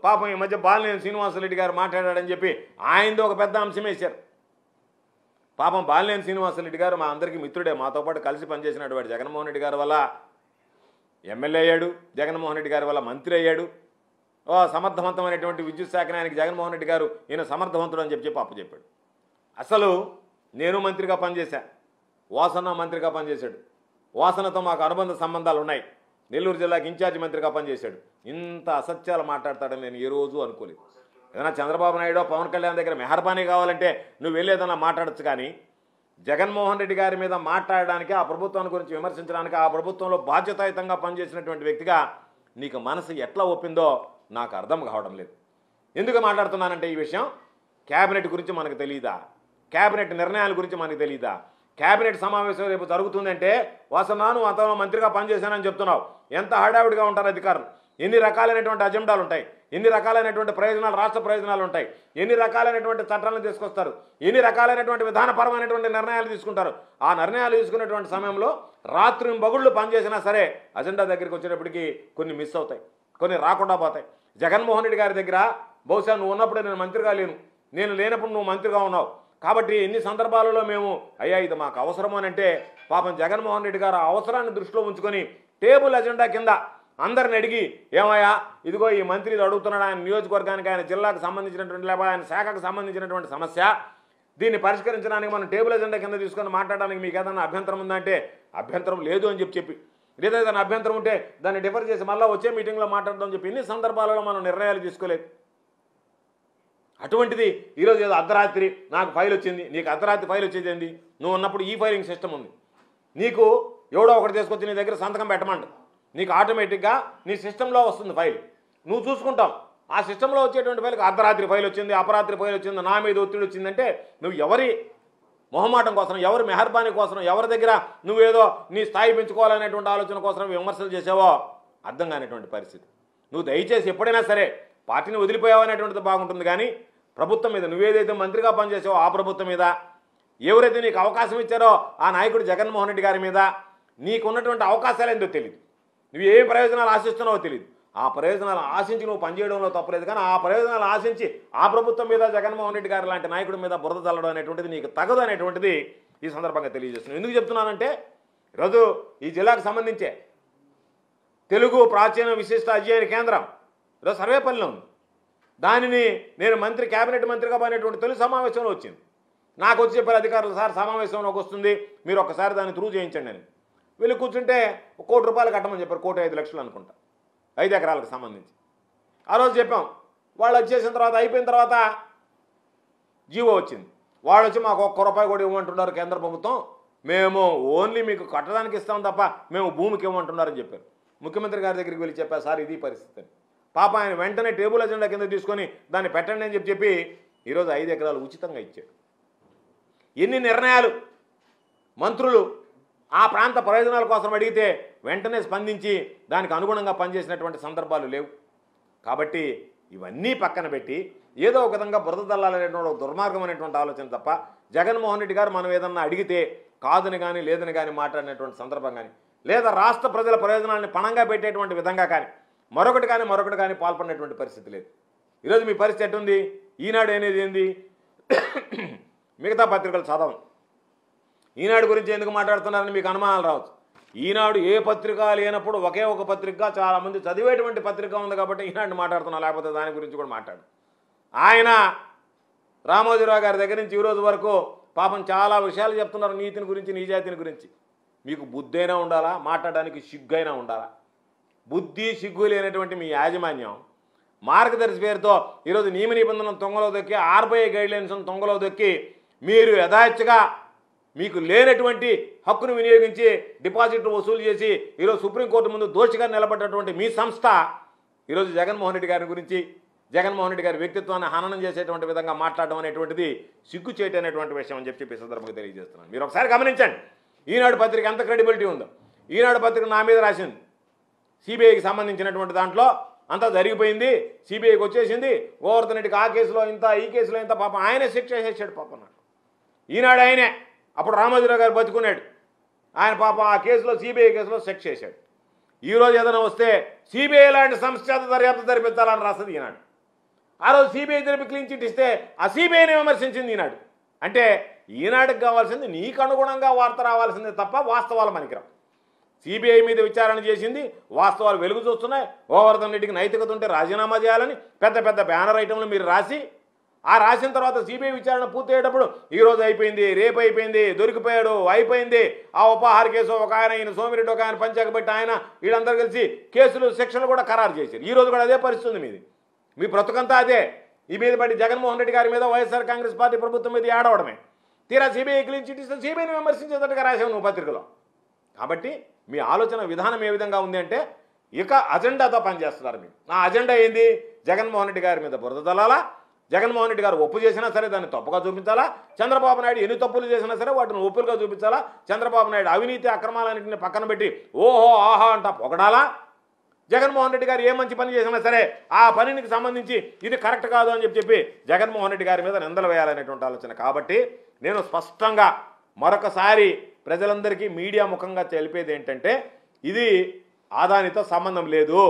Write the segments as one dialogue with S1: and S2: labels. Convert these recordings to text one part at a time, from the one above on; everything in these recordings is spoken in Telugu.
S1: పాపం ఈ మధ్య బాలినేని శ్రీనివాసరెడ్డి గారు మాట్లాడాడని చెప్పి ఆయనది ఒక పెద్ద అంశం వేశారు. పాపం బాలినేని శ్రీనివాసరెడ్డి గారు మా అందరికీ మిత్రుడే, మాతో పాటు కలిసి పనిచేసినటువంటి జగన్మోహన్ రెడ్డి గారి వల్ల ఎమ్మెల్యే అయ్యాడు, జగన్మోహన్ రెడ్డి గారి వల్ల మంత్రి అయ్యాడు. సమర్థవంతమైనటువంటి విద్యుత్ శాఖని ఆయనకి జగన్మోహన్ రెడ్డి గారు ఈయన సమర్థవంతుడు అని చెప్పి అప్పచెప్పాడు. అసలు నేను మంత్రిగా పనిచేశా, వాసన మంత్రిగా పనిచేశాడు, వాసనతో మాకు అనుబంధ సంబంధాలు ఉన్నాయి, నెల్లూరు జిల్లాకి ఇన్ఛార్జి మంత్రిగా పనిచేశాడు. ఇంత అసత్యాలు మాట్లాడతాడని నేను ఏ రోజు అనుకోలేదు. ఏదైనా చంద్రబాబు నాయుడు పవన్ కళ్యాణ్ దగ్గర మెహర్బానీ కావాలంటే నువ్వు వెళ్ళేదన్నా మాట్లాడచ్చు, కానీ జగన్మోహన్ రెడ్డి గారి మీద మాట్లాడడానికి, ఆ ప్రభుత్వాన్ని గురించి విమర్శించడానికి, ఆ ప్రభుత్వంలో బాధ్యతాయుతంగా పనిచేసినటువంటి వ్యక్తిగా నీకు మనసు ఎట్లా ఒప్పిందో నాకు అర్థం కావడం లేదు. ఎందుకు మాట్లాడుతున్నానంటే ఈ విషయం, క్యాబినెట్ గురించి మనకు తెలియదా, క్యాబినెట్ నిర్ణయాల గురించి మనకు తెలియదా, క్యాబినెట్ సమావేశం రేపు జరుగుతుందంటే వాసనాను అంతలో మంత్రిగా పనిచేశానని చెప్తున్నావు. ఎంత హడావిడిగా ఉంటారు అధికారులు, ఎన్ని రకాలైనటువంటి అజెండాలు ఉంటాయి, ఎన్ని రకాలైనటువంటి ప్రయోజనాలు, రాష్ట్ర ప్రయోజనాలు ఉంటాయి, ఎన్ని రకాలైనటువంటి చట్టాలను తీసుకొస్తారు, ఎన్ని రకాలైనటువంటి విధానపరమైనటువంటి నిర్ణయాలు తీసుకుంటారు. ఆ నిర్ణయాలు తీసుకునేటువంటి సమయంలో రాత్రి బగుళ్ళు పనిచేసినా సరే అజెండా దగ్గరికి వచ్చేటప్పటికి కొన్ని మిస్ అవుతాయి, కొన్ని రాకుండా పోతాయి. జగన్మోహన్ రెడ్డి గారి దగ్గర బహుశా నువ్వు ఉన్నప్పుడే నేను మంత్రిగా లేను, నేను లేనప్పుడు నువ్వు మంత్రిగా ఉన్నావు కాబట్టి ఎన్ని సందర్భాలలో మేము అయ్యా ఇది మాకు అవసరం అని అంటే పాపం జగన్మోహన్ రెడ్డి గారు ఆ అవసరాన్ని దృష్టిలో ఉంచుకొని టేబుల్ అజెండా కింద అందరిని అడిగి ఏమయ్యా ఇదిగో ఈ మంత్రి ఇది అడుగుతున్నాడు, ఆయన నియోజకవర్గానికి ఆయన జిల్లాకు సంబంధించినటువంటి లేకపోతే ఆయన శాఖకు సంబంధించినటువంటి సమస్య, దీన్ని పరిష్కరించడానికి మనం టేబుల్ అజెండా కింద తీసుకొని మాట్లాడడానికి మీకు ఏదైనా అభ్యంతరం ఉందంటే అభ్యంతరం లేదు అని చెప్పి లేదా ఏదైనా అభ్యంతరం ఉంటే దాన్ని డిఫర్ చేసి మళ్ళీ వచ్చే మీటింగ్లో మాట్లాడదామని చెప్పి ఎన్ని సందర్భాలలో మనం నిర్ణయాలు తీసుకోలేదు. అటువంటిది ఈరోజు ఏదో అర్ధరాత్రి నాకు ఫైల్ వచ్చింది, నీకు అర్ధరాత్రి ఫైల్ వచ్చేది ఏంది, నువ్వు ఉన్నప్పుడు ఈ ఫైలింగ్ సిస్టమ్ ఉంది, నీకు ఎవడో ఒకటి తీసుకొచ్చి నీ దగ్గర సంతకం పెట్టమంట, నీకు ఆటోమేటిక్గా నీ సిస్టంలో వస్తుంది ఫైల్, నువ్వు చూసుకుంటావు. ఆ సిస్టంలో వచ్చేటువంటి ఫైల్కి అర్ధరాత్రి ఫైల్ వచ్చింది, అపరాత్రి ఫైల్ వచ్చింది, నా మీద ఒత్తిడి వచ్చిందంటే నువ్వు ఎవరి మొహమాటం కోసం, ఎవరి మెహర్బానీ కోసం, ఎవరి దగ్గర నువ్వేదో నీ స్థాయి పెంచుకోవాలనేటువంటి ఆలోచన కోసం విమర్శలు చేసావో అర్థం కానిటువంటి పరిస్థితి. నువ్వు దయచేసి ఎప్పుడైనా సరే పార్టీని వదిలిపోయావు అనేటువంటిది బాగుంటుంది, కానీ ప్రభుత్వం మీద నువ్వేదైతే మంత్రిగా పనిచేసావో ఆ ప్రభుత్వం మీద, ఎవరైతే నీకు అవకాశం ఇచ్చారో ఆ నాయకుడు జగన్మోహన్ రెడ్డి గారి మీద నీకున్నటువంటి అవకాశాలు ఏందో తెలియదు, నువ్వు ఏ ప్రయోజనాలు ఆశిస్తున్నావో తెలియదు. ఆ ప్రయోజనాలు ఆశించి నువ్వు పనిచేయడంలో తప్పలేదు, కానీ ఆ ప్రయోజనాలు ఆశించి ఆ ప్రభుత్వం మీద జగన్మోహన్ రెడ్డి గారు లాంటి నాయకుడి మీద బురద చల్లడం అనేటువంటిది నీకు తగదు అనేటువంటిది ఈ సందర్భంగా తెలియజేస్తున్నాను. ఎందుకు చెప్తున్నానంటే ఈరోజు ఈ జిల్లాకు సంబంధించే తెలుగు ప్రాచీన విశిష్ట అధ్యయన కేంద్రం ఈరోజు సర్వేపల్లిలో ఉంది. దానిని నేను క్యాబినెట్ మంత్రిగా పోయినటువంటి తొలి సమావేశంలో వచ్చింది. నాకు వచ్చి చెప్పారు అధికారులు, సార్ సమావేశంలోకి వస్తుంది మీరు ఒక్కసారి దాన్ని త్రూ చేయించండి అని. వీళ్ళు కూర్చుంటే ₹1 కోటి కట్టమని చెప్పారు, 1,05,00,000 అనుకుంటా, 5 ఎకరాలకు సంబంధించి. ఆ రోజు చెప్పాం, వాళ్ళు వచ్చేసిన తర్వాత అయిపోయిన తర్వాత జీవో వచ్చింది, వాళ్ళు వచ్చి మాకు ₹1 కూడా ఇవ్వమంటున్నారు కేంద్ర ప్రభుత్వం, మేము ఓన్లీ మీకు కట్టడానికి ఇస్తాం తప్ప మేము భూమికి ఇవ్వమంటున్నారని చెప్పారు. ముఖ్యమంత్రి గారి దగ్గరికి వెళ్ళి చెప్పారు, సార్ ఇది పరిస్థితి అని. పాప ఆయన వెంటనే టేబుల్ అజెండా కింద తీసుకొని దాన్ని పెట్టండి అని చెప్పి ఈరోజు 5 ఎకరాలు ఉచితంగా ఇచ్చాడు. ఎన్ని నిర్ణయాలు మంత్రులు ఆ ప్రాంత ప్రయోజనాల కోసం అడిగితే వెంటనే స్పందించి దానికి అనుగుణంగా పనిచేసినటువంటి సందర్భాలు లేవు. కాబట్టి ఇవన్నీ పక్కన పెట్టి ఏదో ఒక విధంగా బురద దల్లాలనేటువంటి ఒక దుర్మార్గమైనటువంటి ఆలోచన తప్ప జగన్మోహన్ రెడ్డి గారు మనం ఏదన్నా అడిగితే కాదని కానీ లేదని కానీ మాట్లాడినటువంటి సందర్భం కానీ, లేదా రాష్ట్ర ప్రజల ప్రయోజనాలను పణంగా పెట్టేటువంటి విధంగా కానీ మరొకటి కానీ పాల్పడినటువంటి పరిస్థితి లేదు. ఈరోజు మీ పరిస్థితి ఎట్టుంది? ఈనాడు అనేది ఏంది, మిగతా పత్రికలు చదవండి. ఈనాడు గురించి ఎందుకు మాట్లాడుతున్నారని మీకు అనుమానాలు రావచ్చు. ఈనాడు ఏ పత్రిక లేనప్పుడు ఒకే ఒక పత్రిక చాలామంది చదివేటువంటి పత్రిక ఉంది కాబట్టి ఈనాడు మాట్లాడుతున్నా, లేకపోతే దాని గురించి కూడా మాట్లాడు. ఆయన రామోజీరావు గారి దగ్గర నుంచి ఈరోజు వరకు పాపం చాలా విషయాలు చెప్తున్నారు, నీతిని గురించి, నిజాయితీని గురించి. మీకు బుద్ధి అయినా ఉండాలా, మాట్లాడడానికి సిగ్గైనా ఉండాలా? బుద్ధి సిగ్గు లేనటువంటి మీ యాజమాన్యం మార్గదర్శి పేరుతో ఈరోజు నియమ నిబంధనలను తొంగలో దొక్కి, ఆర్బీఐ గైడ్లైన్స్ను తొంగలో దొక్కి మీరు యథాచ్ఛగా మీకు లేనటువంటి హక్కును వినియోగించి డిపాజిట్లు వసూలు చేసి ఈరోజు సుప్రీంకోర్టు ముందు దోషిగా నిలబడ్డటువంటి మీ సంస్థ ఈరోజు జగన్మోహన్ రెడ్డి గారి గురించి, జగన్మోహన్ రెడ్డి గారి వ్యక్తిత్వాన్ని హననం చేసేటువంటి విధంగా మాట్లాడడం అనేటువంటిది సిగ్గు చేయటనేటువంటి విషయం అని చెప్పి సందర్భంగా తెలియజేస్తున్నాను. మీరు ఒకసారి గమనించండి, ఈనాడు పత్రిక ఎంత క్రెడిబిలిటీ ఉందో. ఈనాడు పత్రిక నా మీద రాసింది, సిబిఐకి సంబంధించినటువంటి దాంట్లో అంతా జరిగిపోయింది, సిబిఐకి వచ్చేసింది, గోవర్ధన్ రెడ్డికి ఆ కేసులో ఇంత, ఈ కేసులో ఇంత, పాపం ఆయనే శిక్ష చేసేసాడు పాపం. నాకు ఈనాడు ఆయనే, అప్పుడు రామోజీరావు గారు బతుకున్నాడు, ఆయన పాప ఆ కేసులో సిబిఐ కేసులో శిక్ష చేశాడు. ఈరోజు ఏదైనా వస్తే సిబిఐ లాంటి సంస్థ దర్యాప్తు జరిపించాలని రాస్తుంది ఈనాడు. ఆ రోజు సిబిఐ జరిపి క్లీన్ చిట్ ఇస్తే ఆ సిబిఐని విమర్శించింది ఈనాడు. అంటే ఈనాడుకి కావాల్సింది నీకు అనుగుణంగా వార్త రావాల్సిందే తప్ప వాస్తవాలు మనకిరావు. సిబిఐ మీద విచారణ చేసింది, వాస్తవాలు వెలుగు చూస్తున్నాయి. గోవర్ధన్ రెడ్డికి నైతికత ఉంటే రాజీనామా చేయాలని పెద్ద పెద్ద బ్యానర్ ఐటెంలు మీరు రాసి, ఆ రాసిన తర్వాత సిబిఐ విచారణ పూర్తయ్యేటప్పుడు ఈరోజు అయిపోయింది, రేపు అయిపోయింది, దొరికిపోయాడు, అయిపోయింది, ఆ ఉపాహార కేసు ఒక ఆయన, ఈయన సోమిరెడ్డి ఒక ఆయన, పంచాయతీ పెట్టి ఆయన, వీళ్ళందరూ కలిసి కేసులు శిక్షలు కూడా ఖరారు చేశారు. ఈరోజు కూడా అదే పరిస్థితి ఉంది మీది. మీ బ్రతుకంతా అదే. ఈ మీద బట్టి జగన్మోహన్ రెడ్డి గారి మీద వైఎస్ఆర్ కాంగ్రెస్ పార్టీ ప్రభుత్వం మీద ఏడవడమే. తీరా సిబిఐ క్లీన్ చిట్ ఇస్తే సిబిఐని విమర్శించేటట్టుగా రాసావు నువ్వు పత్రికలో. కాబట్టి మీ ఆలోచన విధానం ఏ విధంగా ఉంది అంటే ఇక అజెండాతో పనిచేస్తున్నారు మీరు. ఆ అజెండా ఏంది? జగన్మోహన్ రెడ్డి గారి మీద బురద తల్లాలా, జగన్మోహన్ రెడ్డి గారు ఒప్పు చేసినా సరే దాన్ని తప్పుగా చూపించాలా, చంద్రబాబు నాయుడు ఎన్ని తప్పులు చేసినా సరే వాటిని ఒప్పులుగా చూపించాలా, చంద్రబాబు నాయుడు అవినీతి అక్రమాలన్నింటినీ పక్కన పెట్టి ఓహో ఆహా అంటా పొగడాలా, జగన్మోహన్ రెడ్డి గారు ఏ మంచి పని చేసినా సరే ఆ పనికి సంబంధించి ఇది కరెక్ట్ కాదు అని చెప్పి జగన్మోహన్ రెడ్డి గారి మీద నిందలు వేయాలనేటువంటి ఆలోచన. కాబట్టి నేను స్పష్టంగా మరొకసారి ప్రజలందరికీ మీడియా ముఖంగా తెలిపేది ఏంటంటే ఇది ఆదానితో సంబంధం లేదు.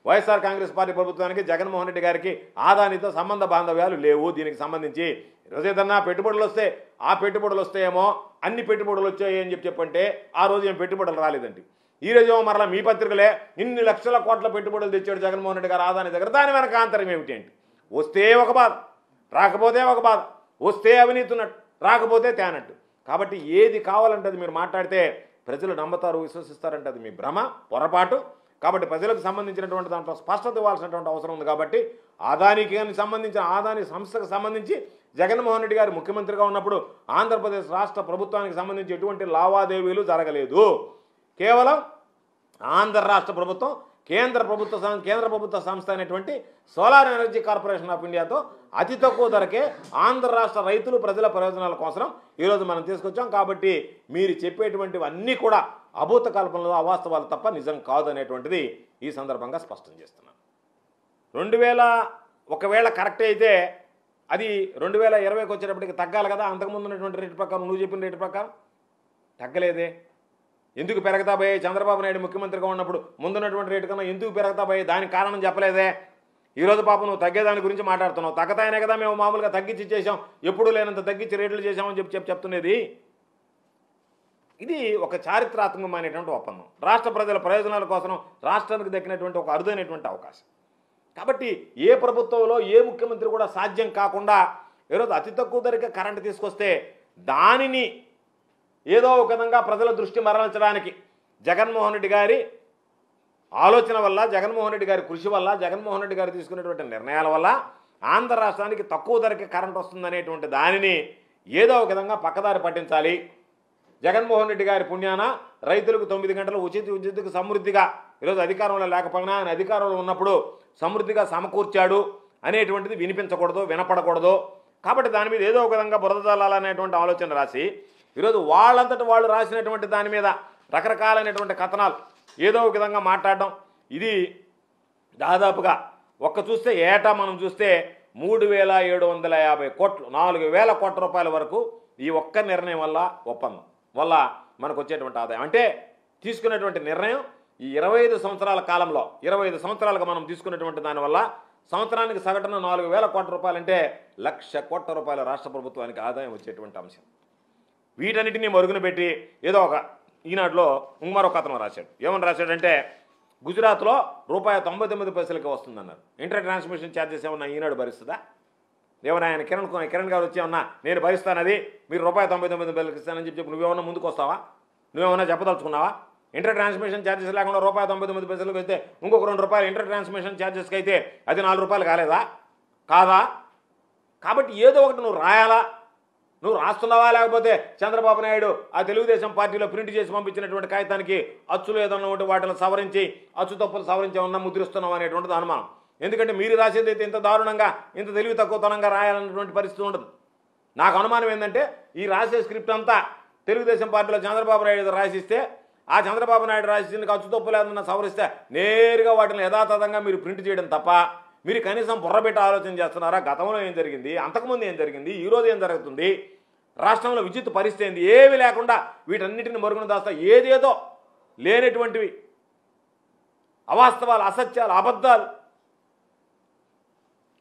S1: వైఎస్ఆర్ కాంగ్రెస్ పార్టీ ప్రభుత్వానికి జగన్మోహన్ రెడ్డి గారికి ఆదానితో సంబంధ బాంధవ్యాలు లేవు. దీనికి సంబంధించి ఈరోజు ఏదన్నా పెట్టుబడులు వస్తే ఆ పెట్టుబడులు వస్తాయేమో అన్ని పెట్టుబడులు వచ్చాయి అని చెప్పంటే ఆ రోజు ఏం పెట్టుబడులు రాలేదండి. ఈ రోజు మరలా మీ పత్రికలే ఇన్ని లక్షల కోట్ల పెట్టుబడులు తెచ్చాడు జగన్మోహన్ రెడ్డి గారు ఆదాని దగ్గర. దాని వెనక ఆంతరం ఏమిటి అంటే వస్తే ఒక బాధ, రాకపోతే ఒక బాధ, వస్తే అవినీతి ఉన్నట్టు, రాకపోతే తేనట్టు. కాబట్టి ఏది కావాలంటే అది మీరు మాట్లాడితే ప్రజలు నమ్ముతారు, విశ్వసిస్తారంటే అది మీ భ్రమ, పొరపాటు. కాబట్టి ప్రజలకు సంబంధించినటువంటి దాంట్లో స్పష్టత ఇవ్వాల్సినటువంటి అవసరం ఉంది. కాబట్టి ఆదానికి సంబంధించిన ఆదాని సంస్థకు సంబంధించి జగన్మోహన్ రెడ్డి గారు ముఖ్యమంత్రిగా ఉన్నప్పుడు ఆంధ్రప్రదేశ్ రాష్ట్ర ప్రభుత్వానికి సంబంధించి ఎటువంటి లావాదేవీలు జరగలేదు. కేవలం ఆంధ్ర రాష్ట్ర ప్రభుత్వం కేంద్ర ప్రభుత్వ సంస్థ అయినటువంటి సోలార్ ఎనర్జీ కార్పొరేషన్ ఆఫ్ ఇండియాతో అతి తక్కువ ధరకే ఆంధ్ర రాష్ట్ర రైతులు ప్రజల ప్రయోజనాల కోసం ఈరోజు మనం తీసుకొచ్చాం. కాబట్టి మీరు చెప్పేటువంటివన్నీ కూడా అభూత కల్పనలు, అవాస్తవాలు తప్ప నిజం కాదు అనేటువంటిది ఈ సందర్భంగా స్పష్టం చేస్తున్నాను. 2000 ఒకవేళ కరెక్ట్ అయితే అది 2020కి వచ్చేటప్పటికి తగ్గాలి కదా. అంతకుముందు ఉన్నటువంటి రేటు ప్రకారం, నువ్వు చెప్పిన రేటు ప్రకారం తగ్గలేదే. ఎందుకు పెరగతా పోయాయి? చంద్రబాబు నాయుడు ముఖ్యమంత్రిగా ఉన్నప్పుడు ముందున్నటువంటి రేటు కన్నా ఎందుకు పెరగతా పోయాయి? దానికి కారణం చెప్పలేదే. ఈరోజు పాపం నువ్వు తగ్గేదాని గురించి మాట్లాడుతున్నావు. తగ్గతాయనే కదా మేము మామూలుగా తగ్గించి చేసాం, ఎప్పుడూ లేనంత తగ్గించి రేట్లు చేసామని చెప్తున్నది. ఇది ఒక చారిత్రాత్మకమైనటువంటి ఒప్పందం, రాష్ట్ర ప్రజల ప్రయోజనాల కోసం రాష్ట్రానికి దక్కినటువంటి ఒక అరుదైనటువంటి అవకాశం. కాబట్టి ఏ ప్రభుత్వంలో ఏ ముఖ్యమంత్రి కూడా సాధ్యం కాకుండా ఈరోజు అతి తక్కువ ధరకే కరెంటు తీసుకొస్తే దానిని ఏదో ఒక విధంగా ప్రజల దృష్టి మరల్చడానికి జగన్మోహన్ రెడ్డి గారి ఆలోచన వల్ల, జగన్మోహన్ రెడ్డి గారి కృషి వల్ల, జగన్మోహన్ రెడ్డి గారు తీసుకున్నటువంటి నిర్ణయాల వల్ల ఆంధ్ర రాష్ట్రానికి తక్కువ ధరకే కరెంట్ వస్తుందనేటువంటి దానిని ఏదో ఒక విధంగా పక్కదారి పట్టించాలి. జగన్మోహన్ రెడ్డి గారి పుణ్యాన రైతులకు 9 గంటలు ఉచిత విద్యుత్తుకు సమృద్ధిగా ఈరోజు అధికారంలో లేకపోయినా ఆయన అధికారంలో ఉన్నప్పుడు సమృద్ధిగా సమకూర్చాడు అనేటువంటిది వినిపించకూడదు, వినపడకూడదు. కాబట్టి దాని మీద ఏదో ఒక విధంగా బురద చల్లాలనేటువంటి ఆలోచన రాసి ఈరోజు వాళ్ళంతటి వాళ్ళు రాసినటువంటి దాని మీద రకరకాలైనటువంటి కథనాలు ఏదో ఒక విధంగా మాట్లాడడం, ఇది దాదాపుగా చూస్తే ఏటా మనం చూస్తే 3750 కోట్లు, 4000 కోట్ల రూపాయల వరకు ఈ ఒక్క నిర్ణయం వల్ల, ఒప్పందం వల్ల మనకు వచ్చేటువంటి ఆదాయం. అంటే తీసుకునేటువంటి నిర్ణయం ఈ 25 సంవత్సరాల కాలంలో, 25 సంవత్సరాలుగా మనం తీసుకున్నటువంటి దానివల్ల సంవత్సరానికి సగటున 4000 కోట్ల రూపాయలు అంటే 1,00,000 కోట్ల రూపాయల రాష్ట్ర ప్రభుత్వానికి ఆదాయం వచ్చేటువంటి అంశం. వీటన్నిటినీ మరుగున పెట్టి ఏదో ఒక ఈనాడులో మరొక అతను రాశాడు. ఏమని రాశాడంటే గుజరాత్లో ₹99 వస్తుందన్నారు. ఇంటర్ ట్రాన్స్మిషన్ ఛార్జెస్ ఏమన్నా ఈనాడు భరిస్తుందా? ఏమన్నా ఆయన కిరణ్ గారు వచ్చి ఏమన్నా నేను భరిస్తానది మీరు ₹99 ఇస్తానని చెప్పి నువ్వేమన్నా ముందుకు వస్తావా? నువ్వేమన్నా చెప్పదలుచుకున్నావా? ఇంటర్ ట్రాన్స్మిషన్ ఛార్జెస్ లేకుండా ₹99 అయితే ఇంకొక ₹2 ఇంటర్ ట్రాన్స్మిషన్ ఛార్జెస్కి అయితే అది ₹4 కాలేదా? కాదా? కాబట్టి ఏదో ఒకటి నువ్వు రాయాలా. నువ్వు రాస్తున్నావా లేకపోతే చంద్రబాబు నాయుడు ఆ తెలుగుదేశం పార్టీలో ప్రింట్ చేసి పంపించినటువంటి కాగితానికి అచ్చులు ఏదన్నా ఉంటే వాటిని సవరించి అచ్చు తప్పులు సవరించి ఏమన్నా ముద్రిస్తున్నావు అనేటువంటిది అనుమానం. ఎందుకంటే మీరు రాసేది అయితే ఇంత దారుణంగా, ఇంత తెలివి తక్కువతనంగా రాయాలన్నటువంటి పరిస్థితి ఉండదు. నాకు అనుమానం ఏంటంటే ఈ రాసే స్క్రిప్ట్ అంతా తెలుగుదేశం పార్టీలో చంద్రబాబు నాయుడు రాసిస్తే ఆ చంద్రబాబు నాయుడు రాసిన అచ్చు తప్పులు ఏదన్నా సవరిస్తే నేరుగా వాటిని యథాతథంగా మీరు ప్రింట్ చేయడం తప్ప మీరు కనీసం బుర్రబెట్టి ఆలోచన చేస్తున్నారా? గతంలో ఏం జరిగింది, అంతకుముందు ఏం జరిగింది, ఈరోజు ఏం జరుగుతుంది, రాష్ట్రంలో విద్యుత్ పరిస్థితి ఏంది, ఏవి లేకుండా వీటన్నిటిని మరుగున దాస్తా ఏదేదో లేనటువంటివి అవాస్తవాలు, అసత్యాలు, అబద్ధాలు.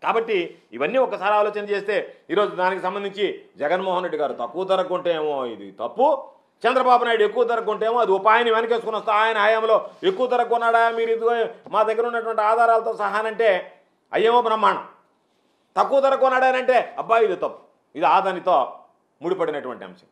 S1: కాబట్టి ఇవన్నీ ఒకసారి ఆలోచన చేస్తే ఈరోజు దానికి సంబంధించి జగన్మోహన్ రెడ్డి గారు తక్కువ ధరకు కొంటేమో ఇది తప్పు, చంద్రబాబు నాయుడు ఎక్కువ ధరకు కొంటేమో అది ఉపాయాన్ని వెనకేసుకుని వస్తా, ఆయన హయాంలో ఎక్కువ ధరకు కొన్నాడా మీరు ఇది మా దగ్గర ఉన్నటువంటి ఆధారాలతో సహానంటే అయ్యేమో బ్రహ్మాండం. తక్కువ ధరకు కొన్నాడానంటే అబ్బాయి ఇది తప్పు. ఇది ఆదానితో ముడిపడినటువంటి అంశం.